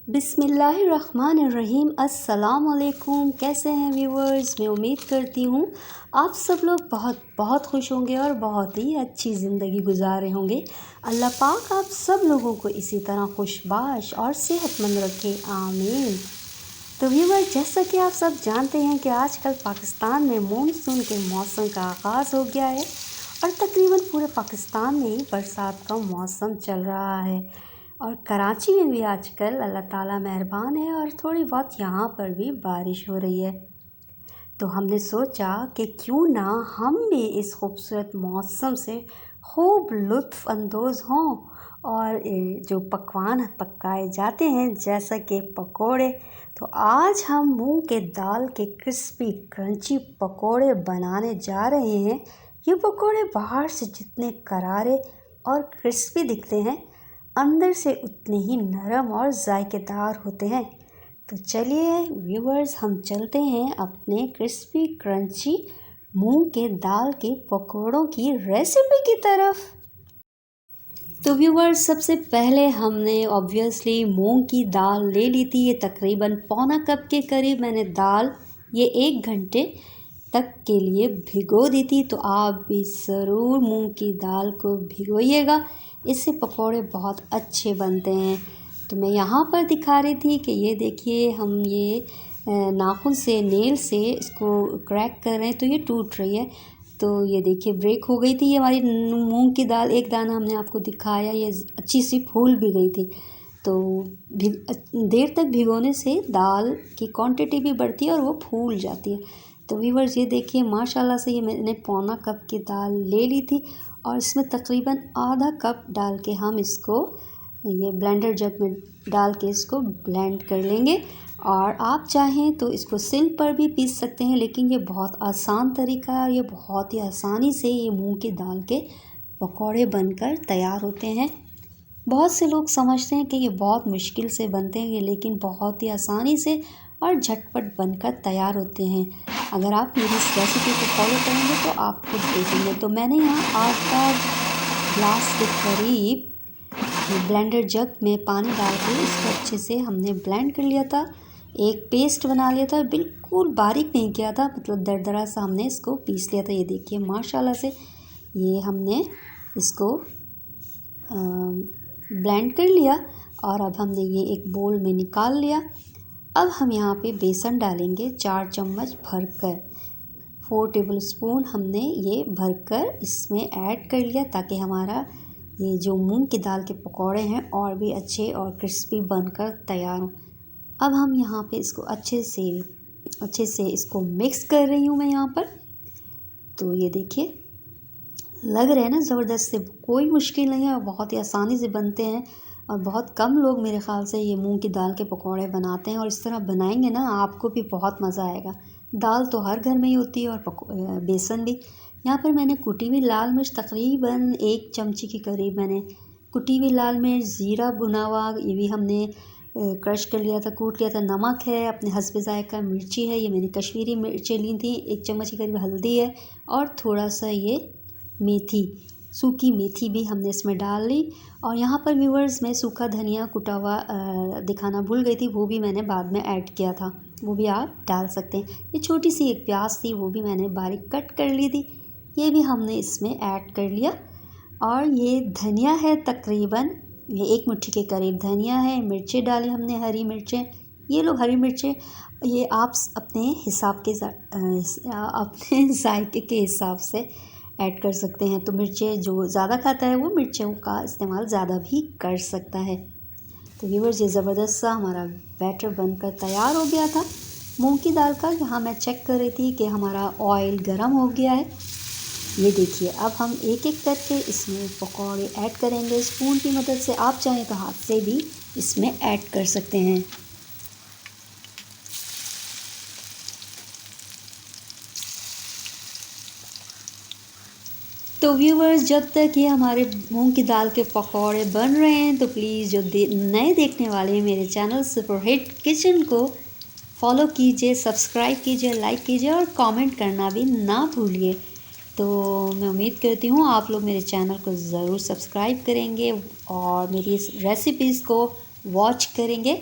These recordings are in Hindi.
बिस्मिल्लाहिर्रहमानिर्रहीम। अस्सलाम वालेकुम। कैसे हैं व्यूवर्स? मैं उम्मीद करती हूँ आप सब लोग बहुत बहुत खुश होंगे और बहुत ही अच्छी ज़िंदगी गुजार रहे होंगे। अल्लाह पाक आप सब लोगों को इसी तरह खुशबाश और सेहतमंद रखे, आमीन। तो व्यूवर्स, जैसा कि आप सब जानते हैं कि आजकल पाकिस्तान में मानसून के मौसम का आगाज़ हो गया है और तकरीबन पूरे पाकिस्तान में ही बरसात का मौसम चल रहा है। और कराची में भी आजकल अल्लाह ताला मेहरबान है और थोड़ी बहुत यहाँ पर भी बारिश हो रही है। तो हमने सोचा कि क्यों ना हम भी इस खूबसूरत मौसम से खूब लुत्फ़ अंदोज़ हों और जो पकवान पकाए जाते हैं जैसा कि पकोड़े, तो आज हम मूंग के दाल के क्रिस्पी क्रंची पकोड़े बनाने जा रहे हैं। ये पकोड़े बाहर से जितने करारे और क्रिस्पी दिखते हैं, अंदर से उतने ही नरम और जायकेदार होते हैं। तो चलिए व्यूवर्स, हम चलते हैं अपने क्रिस्पी क्रंची मूंग के दाल के पकोड़ों की रेसिपी की तरफ। तो व्यूवर्स, सबसे पहले हमने ऑब्वियसली मूंग की दाल ले ली थी। ये तकरीबन पौना कप के करीब मैंने दाल ये 1 घंटे तक के लिए भिगो दी थी। तो आप भी ज़रूर मूंग की दाल को भिगोइएगा, इससे पकोड़े बहुत अच्छे बनते हैं। तो मैं यहाँ पर दिखा रही थी कि ये देखिए, हम ये नाखून से, नेल से इसको क्रैक कर रहे हैं तो ये टूट रही है। तो ये देखिए, ब्रेक हो गई थी ये हमारी मूंग की दाल। एक दाना हमने आपको दिखाया, ये अच्छी सी फूल भी गई थी। तो देर तक भिगोने से दाल की क्वांटिटी भी बढ़ती है और वो फूल जाती है। तो व्यूवर्स, ये देखिए माशाल्लाह से ये मैंने पौना कप की दाल ले ली थी और इसमें तकरीबन आधा कप डाल के हम इसको ये ब्लेंडर जग में डाल के इसको ब्लेंड कर लेंगे। और आप चाहें तो इसको सिल पर भी पीस सकते हैं, लेकिन ये बहुत आसान तरीका है और ये बहुत ही आसानी से ये मूंग की दाल के पकौड़े बनकर तैयार होते हैं। बहुत से लोग समझते हैं कि ये बहुत मुश्किल से बनते हैं, लेकिन बहुत ही आसानी से और झटपट बनकर तैयार होते हैं। अगर आप मेरी इस रेसिपी को फॉलो करेंगे तो आप खुद देखेंगे। तो मैंने यहाँ आधा ग्लास के करीब ब्लेंडर जग में पानी डाल के इसको अच्छे से हमने ब्लेंड कर लिया था। एक पेस्ट बना लिया था, बिल्कुल बारीक नहीं किया था, मतलब दरदरा सा हमने इसको पीस लिया था। ये देखिए माशाल्लाह से ये हमने इसको ब्लेंड कर लिया और अब हमने ये एक बोल में निकाल लिया। अब हम यहाँ पे बेसन डालेंगे 4 चम्मच भरकर। 4 टेबलस्पून हमने ये भरकर इसमें ऐड कर लिया, ताकि हमारा ये जो मूंग की दाल के पकौड़े हैं और भी अच्छे और क्रिस्पी बनकर तैयार हों। अब हम यहाँ पे इसको अच्छे से इसको मिक्स कर रही हूँ मैं यहाँ पर। तो ये देखिए, लग रहा है ना ज़बरदस्त से, कोई मुश्किल नहीं है और बहुत ही आसानी से बनते हैं। और बहुत कम लोग मेरे ख़्याल से ये मूंग की दाल के पकौड़े बनाते हैं, और इस तरह बनाएंगे ना आपको भी बहुत मज़ा आएगा। दाल तो हर घर में ही होती है और बेसन भी। यहाँ पर मैंने कुटी हुई लाल मिर्च तकरीबन 1 चमची के करीब मैंने कुटी हुई लाल मिर्च, ज़ीरा भुना हुआ ये भी हमने क्रश कर लिया था, कूट लिया था। नमक है अपने हस्ब ज़ायक़ा, मिर्ची है, ये मैंने कश्मीरी मिर्चें ली थी 1 चम्मच के करीब, हल्दी है और थोड़ा सा ये मेथी, सूखी मेथी भी हमने इसमें डाल ली। और यहाँ पर व्यूवर्स, मैं सूखा धनिया कुटा हुआ दिखाना भूल गई थी, वो भी मैंने बाद में ऐड किया था, वो भी आप डाल सकते हैं। ये छोटी सी एक प्याज थी, वो भी मैंने बारीक कट कर ली थी, ये भी हमने इसमें ऐड कर लिया। और ये धनिया है तकरीबन ये 1 मुट्ठी के करीब धनिया है। मिर्चें डाली हमने, हरी मिर्चें, ये लोग हरी मिर्चें ये आप अपने हिसाब के अपने जायके के हिसाब से ऐड कर सकते हैं। तो मिर्चें जो ज़्यादा खाता है वो मिर्चों का इस्तेमाल ज़्यादा भी कर सकता है। तो व्यूअर्स, ये ज़बरदस्त सा हमारा बैटर बनकर तैयार हो गया था मूंग की दाल का। यहाँ मैं चेक कर रही थी कि हमारा ऑयल गर्म हो गया है। ये देखिए, अब हम एक एक करके इसमें पकौड़े ऐड करेंगे स्पून की मदद से। आप चाहें तो हाथ से भी इसमें ऐड कर सकते हैं। तो व्यूवर्स, जब तक ये हमारे मूंग की दाल के पकौड़े बन रहे हैं, तो प्लीज़ जो नए देखने वाले हैं मेरे चैनल सुपरहिट किचन को फॉलो कीजिए, सब्सक्राइब कीजिए, लाइक कीजिए और कमेंट करना भी ना भूलिए। तो मैं उम्मीद करती हूँ आप लोग मेरे चैनल को ज़रूर सब्सक्राइब करेंगे और मेरी इस रेसिपीज़ को वॉच करेंगे।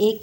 1